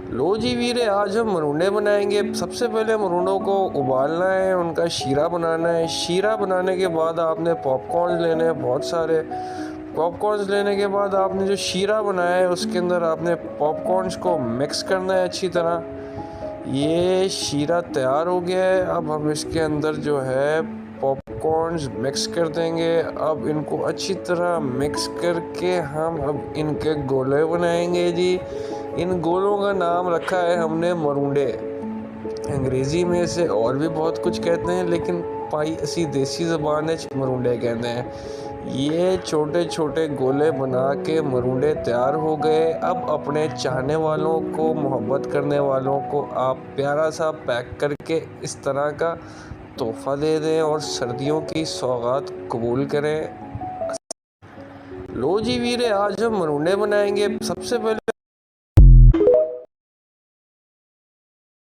लो जी वीरे, आज हम मरूंडे बनाएंगे। सबसे पहले मरूंडों को उबालना है, उनका शीरा बनाना है। शीरा बनाने के बाद आपने पॉपकॉर्न लेने हैं, बहुत सारे पॉपकॉर्न्स लेने के बाद आपने जो शीरा बनाया है उसके अंदर आपने पॉपकॉर्न्स को मिक्स करना है अच्छी तरह। ये शीरा तैयार हो गया है। अब हम इसके अंदर जो है पॉपकॉर्न्स मिक्स कर देंगे। अब इनको अच्छी तरह मिक्स करके हम अब इनके गोले बनाएंगे जी। इन गोलों का नाम रखा है हमने मरूंडे। अंग्रेज़ी में इसे और भी बहुत कुछ कहते हैं, लेकिन पाई असी देसी ज़बान मरूंडे कहते हैं। ये छोटे छोटे गोले बना के मरूंडे तैयार हो गए। अब अपने चाहने वालों को, मोहब्बत करने वालों को आप प्यारा सा पैक करके इस तरह का तोहफ़ा दे दें और सर्दियों की सौगात कबूल करें। लो जी वीरे, आज हम मरूंडे बनाएंगे। सबसे पहले